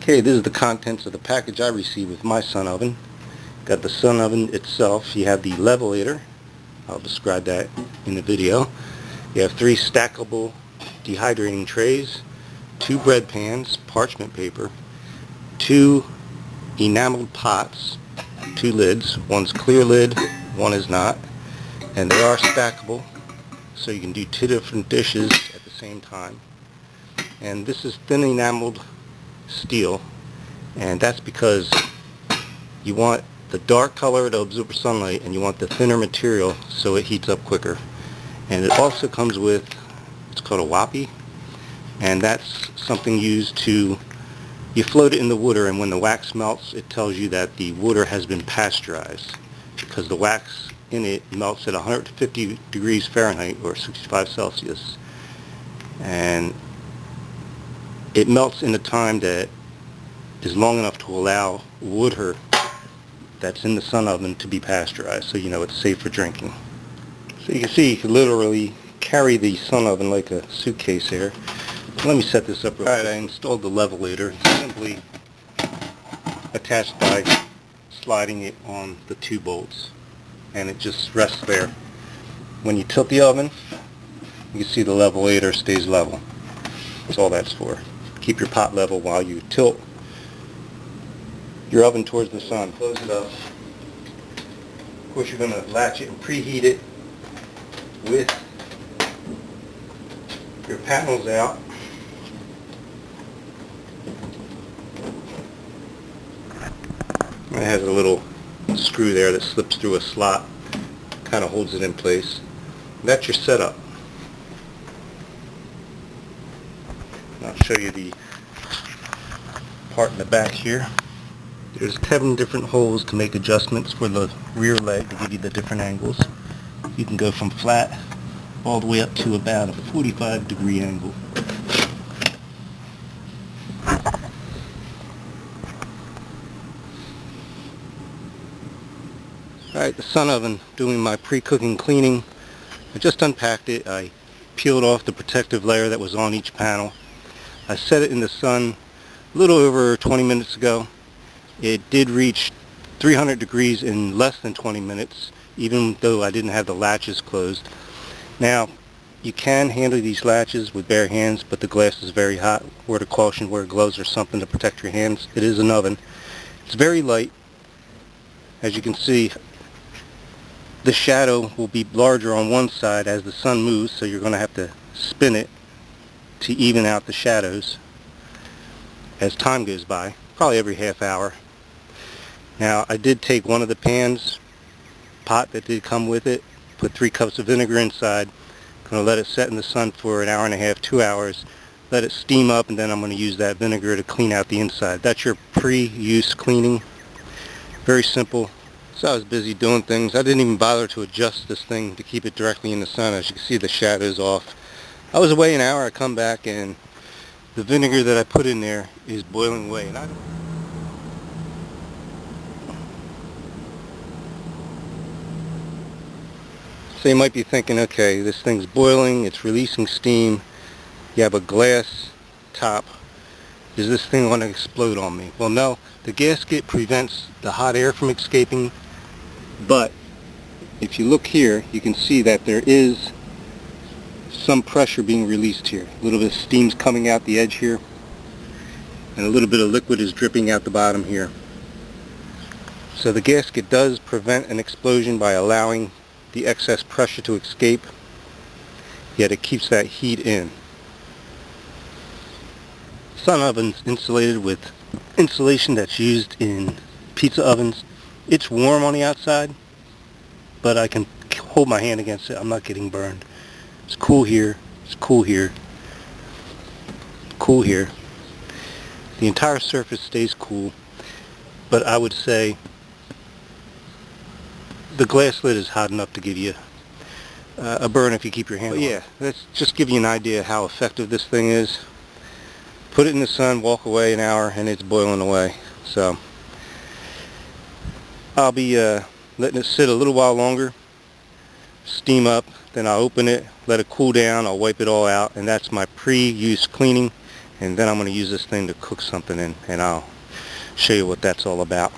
Okay, this is the contents of the package I received with my Sun Oven. Got the Sun Oven itself. You have the levelator. I'll describe that in the video. You have 3 stackable dehydrating trays, 2 bread pans, parchment paper, 2 enameled pots, 2 lids. One's clear lid, one is not. And they are stackable, so you can do 2 different dishes at the same time. And this is thin enameled steel, and that's because you want the dark color to absorb sunlight and you want the thinner material so it heats up quicker. And it also comes with, it's called a wappy, and that's something used to, you float it in the water, and when the wax melts it tells you that the water has been pasteurized, because the wax in it melts at 150 degrees Fahrenheit or 65 Celsius, and it melts in a time that is long enough to allow water that's in the Sun Oven to be pasteurized, so you know it's safe for drinking. So you can see you can literally carry the Sun Oven like a suitcase here. Let me set this up real quick. Alright, I installed the levelator. It's simply attached by sliding it on the 2 bolts, and it just rests there. When you tilt the oven, you can see the levelator stays level. That's all that's for. Keep your pot level while you tilt your oven towards the sun. Close it up. Of course, you're going to latch it and preheat it with your panels out. It has a little screw there that slips through a slot, kind of holds it in place. That's your setup. I'll show you the part in the back here. There's 10 different holes to make adjustments for the rear leg to give you the different angles. You can go from flat all the way up to about a 45-degree angle. Alright, the Sun Oven, doing my pre-cooking cleaning. I just unpacked it. I peeled off the protective layer that was on each panel. I set it in the sun a little over 20 minutes ago. It did reach 300 degrees in less than 20 minutes, even though I didn't have the latches closed. Now, you can handle these latches with bare hands, but the glass is very hot. Word of caution, wear gloves or something to protect your hands. It is an oven. It's very light. As you can see, the shadow will be larger on one side as the sun moves, so you're going to have to spin it to even out the shadows as time goes by, probably every half hour. Now, I did take one of the pans, pot that did come with it, put 3 cups of vinegar inside. I'm going to let it set in the sun for an hour and a half, 2 hours, let it steam up, and then I'm going to use that vinegar to clean out the inside. That's your pre-use cleaning. Very simple. So I was busy doing things. I didn't even bother to adjust this thing to keep it directly in the sun. As you can see, the shadow's off. I was away an hour. I come back and the vinegar that I put in there is boiling away. And so you might be thinking, okay, this thing's boiling, it's releasing steam, you have a glass top, is this thing going to explode on me? Well, no, the gasket prevents the hot air from escaping, but if you look here, you can see that there is some pressure being released here. A little bit of steam's coming out the edge here, and a little bit of liquid is dripping out the bottom here. So the gasket does prevent an explosion by allowing the excess pressure to escape, yet it keeps that heat in. Sun Oven's insulated with insulation that's used in pizza ovens. It's warm on the outside, but I can hold my hand against it. I'm not getting burned. It's cool here, it's cool here, cool here. The entire surface stays cool, but I would say the glass lid is hot enough to give you a burn if you keep your hand on it. Yeah, let's just give you an idea how effective this thing is. Put it in the sun, walk away an hour, and it's boiling away. So I'll be letting it sit a little while longer, steam up, then I'll open it, let it cool down, I'll wipe it all out, and that's my pre-use cleaning. and then I'm going to use this thing to cook something in, and I'll show you what that's all about.